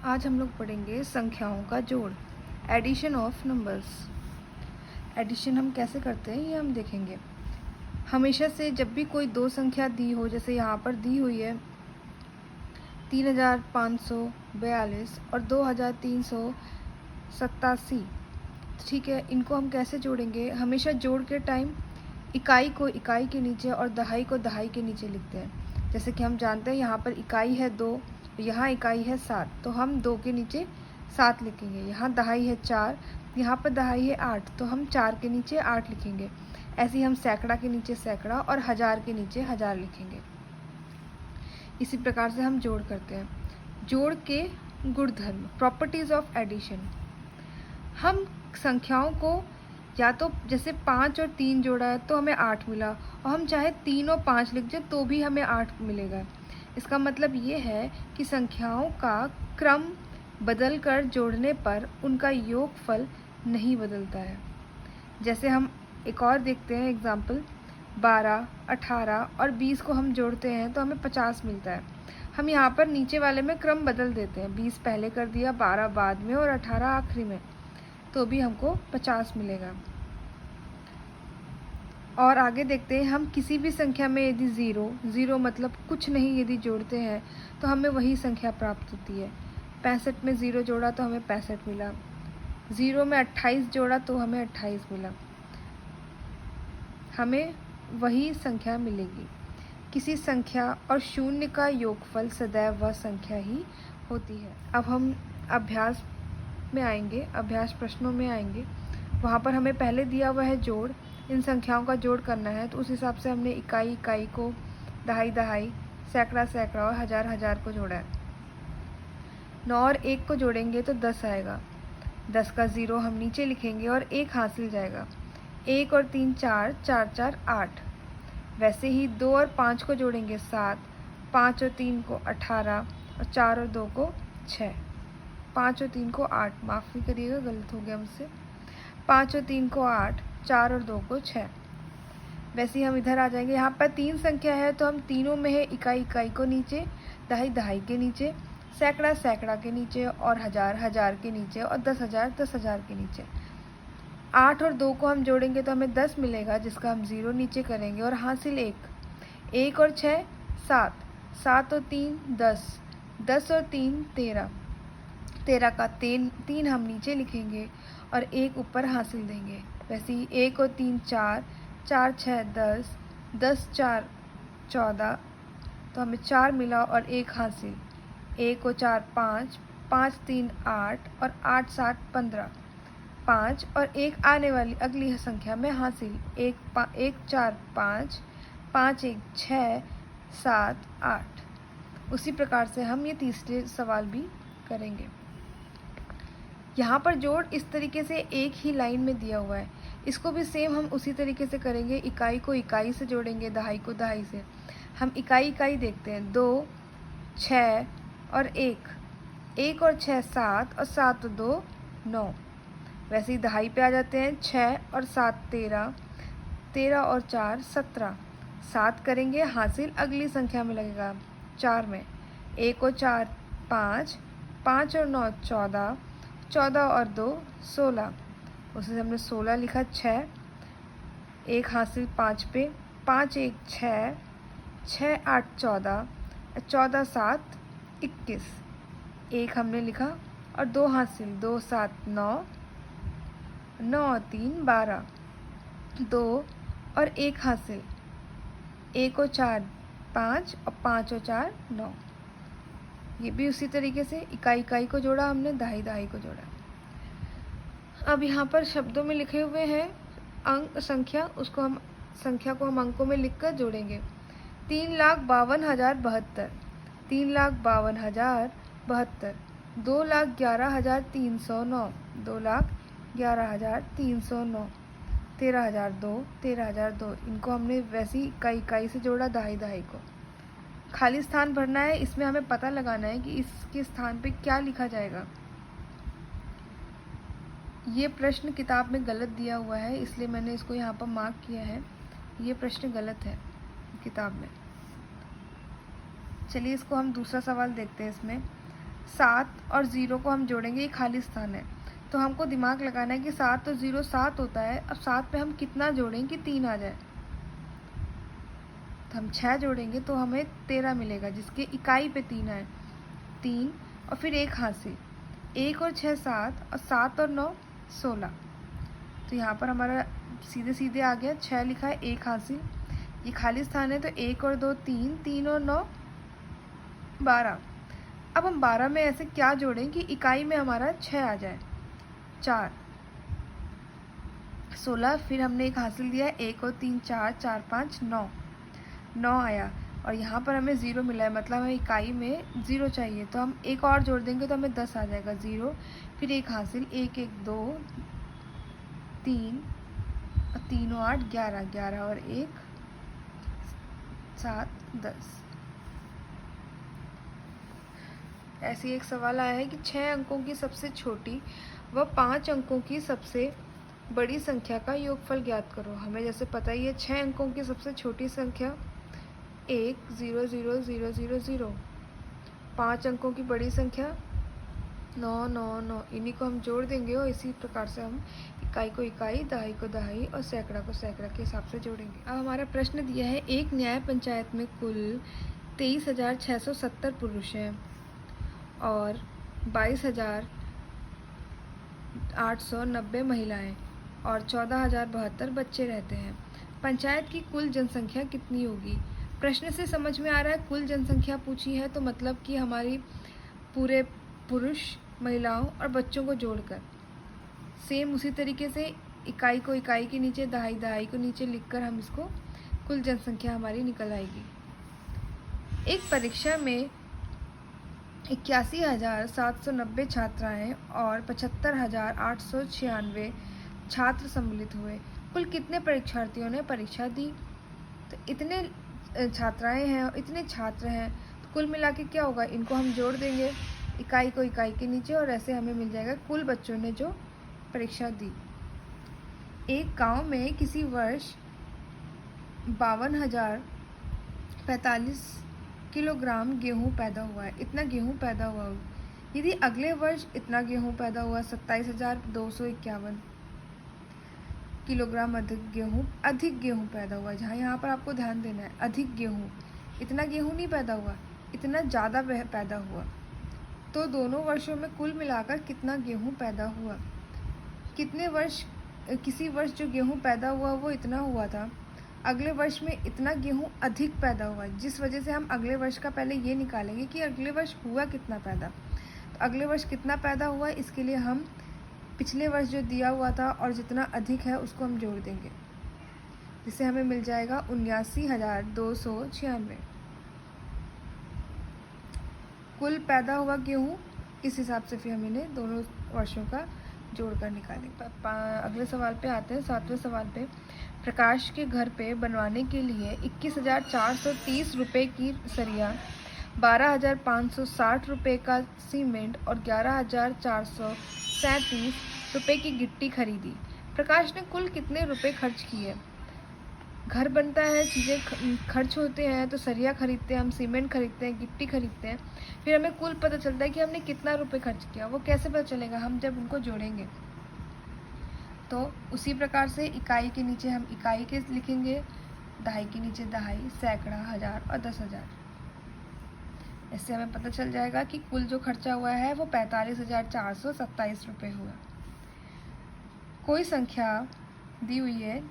आज हम लोग पढ़ेंगे संख्याओं का जोड़, एडिशन ऑफ नंबर्स। एडिशन हम कैसे करते हैं ये हम देखेंगे। हमेशा से जब भी कोई दो संख्या दी हो, जैसे यहाँ पर दी हुई है 3542 और 2387, ठीक है। इनको हम कैसे जोड़ेंगे? हमेशा जोड़ के टाइम इकाई को इकाई के नीचे और दहाई को दहाई के नीचे लिखते हैं। जैसे कि हम जानते हैं यहाँ पर इकाई है 2, यहाँ इकाई है 7, तो हम 2 के नीचे 7 लिखेंगे। यहाँ दहाई है 4, यहाँ पर दहाई है 8, तो हम 4 के नीचे 8 लिखेंगे। ऐसे ही हम सैकड़ा के नीचे सैकड़ा और हज़ार के नीचे हज़ार लिखेंगे। इसी प्रकार से हम जोड़ करते हैं। जोड़ के गुणधर्म, प्रॉपर्टीज़ ऑफ एडिशन। हम संख्याओं को या तो जैसे 5 और 3 जोड़ा है तो हमें 8 मिला, और हम चाहे 3 और 5 लिख जाए तो भी हमें 8 मिलेगा। इसका मतलब ये है कि संख्याओं का क्रम बदल कर जोड़ने पर उनका योगफल नहीं बदलता है। जैसे हम एक और देखते हैं एग्जाम्पल, 12, 18 और 20 को हम जोड़ते हैं तो हमें 50 मिलता है। हम यहाँ पर नीचे वाले में क्रम बदल देते हैं, 20 पहले कर दिया, 12 बाद में और 18 आखिरी में, तो भी हमको 50 मिलेगा। और आगे देखते हैं, हम किसी भी संख्या में यदि ज़ीरो मतलब कुछ नहीं यदि जोड़ते हैं तो हमें वही संख्या प्राप्त होती है। 65 में 0 जोड़ा तो हमें 65 मिला, 0 में 28 जोड़ा तो हमें 28 मिला, हमें वही संख्या मिलेगी। किसी संख्या और शून्य का योगफल सदैव वह संख्या ही होती है। अब हम अभ्यास में आएंगे, अभ्यास प्रश्नों में आएंगे। वहाँ पर हमें पहले दिया हुआ है जोड़, इन संख्याओं का जोड़ करना है, तो उस हिसाब से हमने इकाई इकाई को, दहाई दहाई, सैकड़ा सैकड़ा और हज़ार हज़ार को जोड़ा है। 9 और 1 को जोड़ेंगे तो 10 आएगा। 10 का 0 हम नीचे लिखेंगे और 1 हासिल जाएगा। 1 और 3 4, 4 4 8। वैसे ही 2 और 5 को जोड़ेंगे 7, 5 और 3 को 18 और 4 और 2 को 6, 5 और 3 को 8, माफ़ी करिएगा गलत हो गया मुझसे, 5 और 3 को 8, 4 और 2 को 6। वैसे ही हम इधर आ जाएंगे, यहाँ पर 3 संख्या है तो हम तीनों में है इकाई इकाई को नीचे, दहाई दहाई के नीचे, सैकड़ा सैकड़ा के नीचे और हज़ार हज़ार के नीचे और 10,000 10,000 के नीचे। 8 और 2 को हम जोड़ेंगे तो हमें 10 मिलेगा, जिसका हम 0 नीचे करेंगे और हासिल 1। 1 और 6 7, 7 और 3 10, 10 और 3 13, 13 का 3 हम नीचे लिखेंगे और 1 ऊपर हासिल देंगे। वैसे ही 1 और 3 4, 4 6 10, 10 4 14, तो हमें 4 मिला और 1 हासिल। 1 और 4 5, 5 3 8 और 8 7 15, 5 और 1 आने वाली अगली संख्या में हासिल। 1 4 5, 5 1 6 7 8। उसी प्रकार से हम ये तीसरे सवाल भी करेंगे। यहाँ पर जोड़ इस तरीके से एक ही लाइन में दिया हुआ है, इसको भी सेम हम उसी तरीके से करेंगे। इकाई को इकाई से जोड़ेंगे, दहाई को दहाई से। हम इकाई इकाई देखते हैं, 2 6 और 1, 1 और 6 7 और 7 और 2 9। वैसे ही दहाई पे आ जाते हैं, 6 और 7 13, 13 और 4 17, 7 करेंगे हासिल अगली संख्या में लगेगा 4 में। 1 और 4 5, 5 और 9 14, 14 और 2 16, उसे हमने 16 लिखा। 6, 1 हासिल 5 पे, 5 1 6, 6 8 14, 14 7 21, 1 हमने लिखा और 2 हासिल, 2 7 9, 9 और 3 12, 2 और 1 हासिल, 1 और 4 5 और 5 और 4 9। ये भी उसी तरीके से इकाई इकाई को जोड़ा हमने, दहाई दहाई को जोड़ा। अब यहाँ पर शब्दों में लिखे हुए हैं अंक संख्या, उसको हम संख्या को हम अंकों में लिखकर जोड़ेंगे। 3,52,072, 3,52,072, 2,11,309, 2,11,309, 13,002, 13,002। इनको हमने वैसी इकाई इकाई से जोड़ा, दहाई दहाई को। खाली स्थान भरना है, इसमें हमें पता लगाना है कि इसके स्थान पे क्या लिखा जाएगा। ये प्रश्न किताब में गलत दिया हुआ है, इसलिए मैंने इसको यहाँ पर मार्क किया है। ये प्रश्न गलत है किताब में। चलिए इसको हम दूसरा सवाल देखते हैं। इसमें 7 और 0 को हम जोड़ेंगे, ये खाली स्थान है, तो हमको दिमाग लगाना है कि 7 और 0 7 होता है। अब 7 पे हम कितना जोड़ें कि 3 आ जाए, तो हम 6 जोड़ेंगे तो हमें 13 मिलेगा, जिसके इकाई पे 3 आए, 3 और फिर 1 हासिल, 1 और 6 7 और 7 और 9 16। तो यहाँ पर हमारा सीधे सीधे आ गया, 6 लिखा है, 1 हासिल, ये खाली स्थान है, तो 1 और 2 3, 3 और 9 12। अब हम 12 में ऐसे क्या जोड़ें कि इकाई में हमारा 6 आ जाए, 4 16, फिर हमने 1 हासिल दिया है, 1 और 3 4, 4 5 9 9 आया, और यहाँ पर हमें 0 मिला है, मतलब हमें इकाई में 0 चाहिए, तो हम 1 और जोड़ देंगे तो हमें 10 आ जाएगा, 0 फिर 1 हासिल, 1 1 2 3 और 3 और 8 11, 11 और 1 7 10। ऐसे एक सवाल आया है कि 6 अंकों की सबसे छोटी व 5 अंकों की सबसे बड़ी संख्या का योगफल ज्ञात करो। हमें जैसे पता ही है 6 अंकों की सबसे छोटी संख्या 1 0 0 0 0 0, 5 अंकों की बड़ी संख्या 9 9 9, इन्हीं को हम जोड़ देंगे और इसी प्रकार से हम इकाई को इकाई, दहाई को दहाई और सैकड़ा को सैकड़ा के हिसाब से जोड़ेंगे। अब हमारा प्रश्न दिया है, एक न्याय पंचायत में कुल 23,670 पुरुष हैं और 22,890 महिलाएं और 14,072 बच्चे रहते हैं। पंचायत की कुल जनसंख्या कितनी होगी? प्रश्न से समझ में आ रहा है कुल जनसंख्या पूछी है, तो मतलब कि हमारी पूरे पुरुष, महिलाओं और बच्चों को जोड़कर। सेम उसी तरीके से इकाई को इकाई के नीचे, दहाई दहाई को नीचे लिखकर हम इसको कुल जनसंख्या हमारी निकल आएगी। एक परीक्षा में 81,790 छात्राएं और 75,896 छात्र सम्मिलित हुए। कुल कितने परीक्षार्थियों ने परीक्षा दी? तो इतने छात्राएं हैं और इतने छात्र हैं, तो कुल मिला के क्या होगा, इनको हम जोड़ देंगे इकाई को इकाई के नीचे, और ऐसे हमें मिल जाएगा कुल बच्चों ने जो परीक्षा दी। एक गांव में किसी वर्ष 52,045 किलोग्राम गेहूं पैदा हुआ है, इतना गेहूं पैदा हुआ हो। यदि अगले वर्ष इतना गेहूं पैदा हुआ, 27,251 किलोग्राम अधिक गेहूं पैदा हुआ, जहाँ यहाँ पर आपको ध्यान देना है, अधिक गेहूं, इतना गेहूं नहीं पैदा हुआ, इतना ज़्यादा पैदा हुआ, तो दोनों वर्षों में कुल मिलाकर कितना गेहूं पैदा हुआ। कितने वर्ष, किसी वर्ष जो गेहूं पैदा हुआ वो इतना हुआ था, अगले वर्ष में इतना गेहूं अधिक पैदा हुआ, जिस वजह से हम अगले वर्ष का पहले ये निकालेंगे कि अगले वर्ष हुआ कितना पैदा। तो अगले वर्ष कितना पैदा हुआ, इसके लिए हम पिछले वर्ष जो दिया हुआ था और जितना अधिक है उसको हम जोड़ देंगे, जिससे हमें मिल जाएगा 79,296। कुल पैदा हुआ गेहूं, इस हिसाब से फिर हम इन्हें दोनों वर्षों का जोड़कर निकालेंगे। अगले सवाल पे आते हैं, 7वें सवाल पे। प्रकाश के घर पे बनवाने के लिए 21,430 रुपये की सरिया, 12,560 रुपये का सीमेंट और 11,437 रुपये की गिट्टी खरीदी। प्रकाश ने कुल कितने रुपए खर्च किए? घर बनता है, चीज़ें खर्च होते हैं, तो सरिया खरीदते हैं, हम सीमेंट खरीदते हैं, गिट्टी खरीदते हैं, फिर हमें कुल पता चलता है कि हमने कितना रुपए खर्च किया। वो कैसे पता चलेगा? हम जब उनको जोड़ेंगे। तो उसी प्रकार से इकाई के नीचे हम इकाई के लिखेंगे, दहाई के नीचे दहाई, सैकड़ा, हजार और 10,000। इससे हमें पता चल जाएगा कि कुल जो खर्चा हुआ है वो 45,427 रुपये हुआ। कोई संख्या दी हुई है,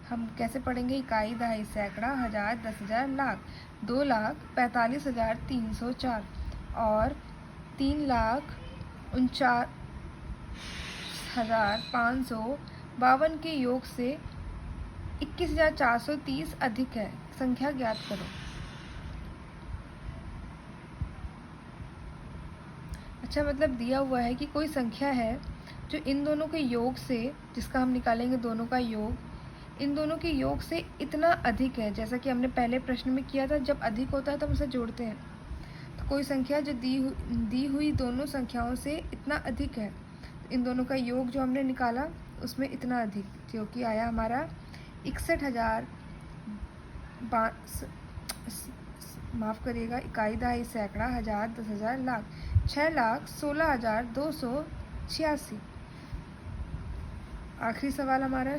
हम कैसे पढ़ेंगे? इकाई, दहाई, सैकड़ा, हजार, 10,000, लाख। 2,45,304 और 3,49,552 के योग से 21,430 अधिक है, संख्या ज्ञात करो। अच्छा, मतलब दिया हुआ है कि कोई संख्या है जो इन दोनों के योग से, जिसका हम निकालेंगे दोनों का योग, इन दोनों के योग से इतना अधिक है। जैसा कि हमने पहले प्रश्न में किया था, जब अधिक होता है तब उसे जोड़ते हैं। तो कोई संख्या जो दी हुई दोनों संख्याओं से इतना अधिक है, इन दोनों का योग जो हमने निकाला उसमें इतना अधिक, जो कि आया हमारा माफ़ करिएगा, इकाई, दहाई, सैकड़ा, हज़ार, 10,000, लाख। 6,16,286। आखिरी सवाल हमारा,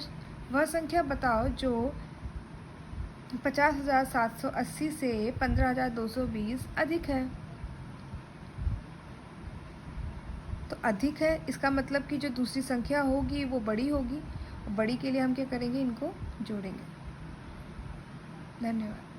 वह संख्या बताओ जो 50,780 से 15,220 अधिक है। तो अधिक है इसका मतलब कि जो दूसरी संख्या होगी वो बड़ी होगी, और बड़ी के लिए हम क्या करेंगे, इनको जोड़ेंगे। धन्यवाद।